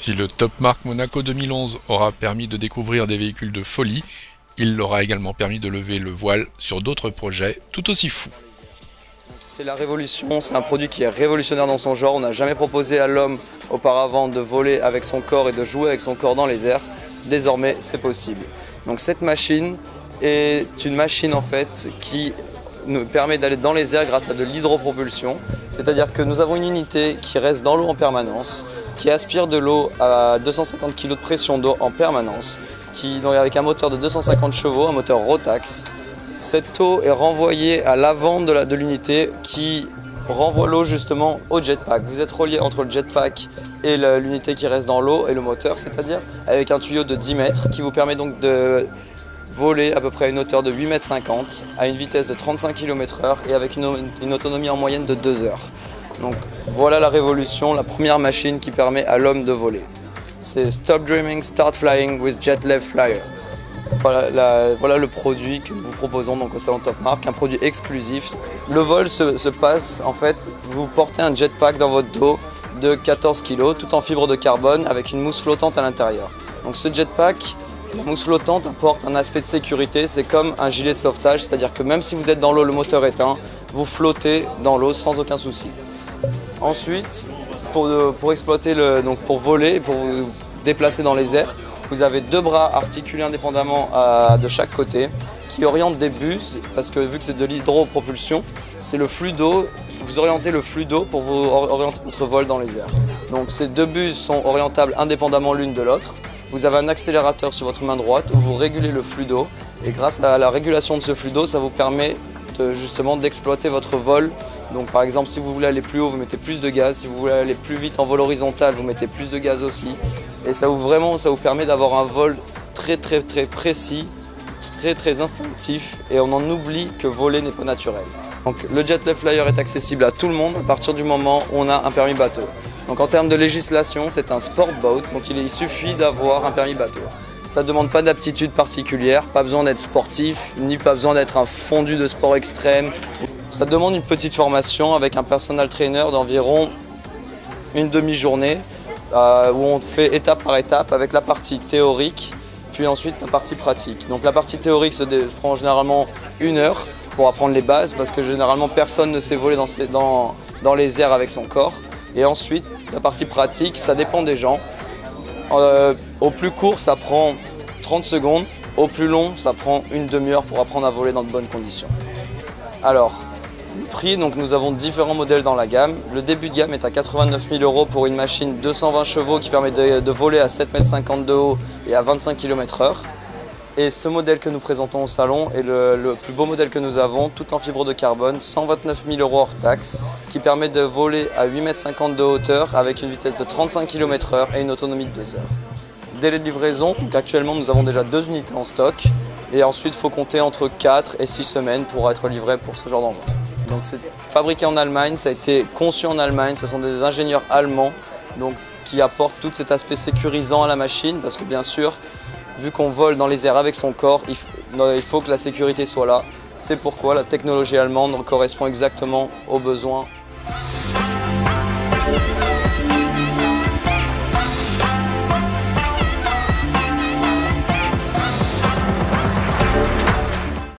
Si le Top Marque Monaco 2011 aura permis de découvrir des véhicules de folie, il leur a également permis de lever le voile sur d'autres projets tout aussi fous. C'est la révolution, c'est un produit qui est révolutionnaire dans son genre. On n'a jamais proposé à l'homme auparavant de voler avec son corps et de jouer avec son corps dans les airs. Désormais, c'est possible. Donc cette machine est une machine en fait qui nous permet d'aller dans les airs grâce à de l'hydropropulsion. C'est-à-dire que nous avons une unité qui reste dans l'eau en permanence, qui aspire de l'eau à 250 kg de pression d'eau en permanence, donc avec un moteur de 250 chevaux, un moteur Rotax. Cette eau est renvoyée à l'avant de l'unité qui renvoie l'eau justement au jetpack. Vous êtes relié entre le jetpack et l'unité qui reste dans l'eau et le moteur, c'est-à-dire avec un tuyau de 10 mètres qui vous permet donc de voler à peu près à une hauteur de 8,50 m à une vitesse de 35 km/h et avec une autonomie en moyenne de 2 heures. Donc voilà la révolution, la première machine qui permet à l'homme de voler. C'est Stop Dreaming, Start Flying with JetLev Flyer. Voilà le produit que nous vous proposons donc au salon Top Marque, un produit exclusif. Le vol se passe, en fait, vous portez un jetpack dans votre dos de 14 kg, tout en fibre de carbone avec une mousse flottante à l'intérieur. Donc ce jetpack, la mousse flottante apporte un aspect de sécurité, c'est comme un gilet de sauvetage, c'est-à-dire que même si vous êtes dans l'eau, le moteur éteint, vous flottez dans l'eau sans aucun souci. Ensuite, pour exploiter, pour voler, pour vous déplacer dans les airs, vous avez deux bras articulés indépendamment de chaque côté qui orientent des buses, parce que vu que c'est de l'hydropropulsion, c'est le flux d'eau, vous orientez le flux d'eau pour vous orienter votre vol dans les airs. Donc ces deux buses sont orientables indépendamment l'une de l'autre. Vous avez un accélérateur sur votre main droite où vous régulez le flux d'eau et grâce à la régulation de ce flux d'eau, ça vous permet justement d'exploiter votre vol. Donc par exemple, si vous voulez aller plus haut, vous mettez plus de gaz. Si vous voulez aller plus vite en vol horizontal, vous mettez plus de gaz aussi. Et ça vous permet d'avoir un vol très précis, très instinctif. Et on en oublie que voler n'est pas naturel. Donc le JetLev Flyer est accessible à tout le monde à partir du moment où on a un permis bateau. Donc en termes de législation, c'est un sport boat, donc il suffit d'avoir un permis bateau. Ça ne demande pas d'aptitude particulière, pas besoin d'être sportif, ni pas besoin d'être un fondu de sport extrême. Ça demande une petite formation avec un personal trainer d'environ une demi-journée où on fait étape par étape avec la partie théorique, puis ensuite la partie pratique. Donc la partie théorique prend généralement 1 heure pour apprendre les bases parce que généralement personne ne sait voler dans les airs avec son corps. Et ensuite, la partie pratique, ça dépend des gens. Au plus court, ça prend 30 secondes. Au plus long, ça prend une demi-heure pour apprendre à voler dans de bonnes conditions. Alors, le prix, donc nous avons différents modèles dans la gamme. Le début de gamme est à 89 000 € pour une machine 220 chevaux qui permet de voler à 7,50 m de haut et à 25 km/h. Et ce modèle que nous présentons au salon est le plus beau modèle que nous avons, tout en fibre de carbone, 129 000 € hors taxe, qui permet de voler à 8,50 m de hauteur avec une vitesse de 35 km/h et une autonomie de 2 heures. Délai de livraison, donc actuellement nous avons déjà 2 unités en stock et ensuite il faut compter entre 4 et 6 semaines pour être livré pour ce genre d'engin. Donc c'est fabriqué en Allemagne, ça a été conçu en Allemagne, ce sont des ingénieurs allemands qui apportent tout cet aspect sécurisant à la machine parce que bien sûr, vu qu'on vole dans les airs avec son corps, il faut que la sécurité soit là. C'est pourquoi la technologie allemande correspond exactement aux besoins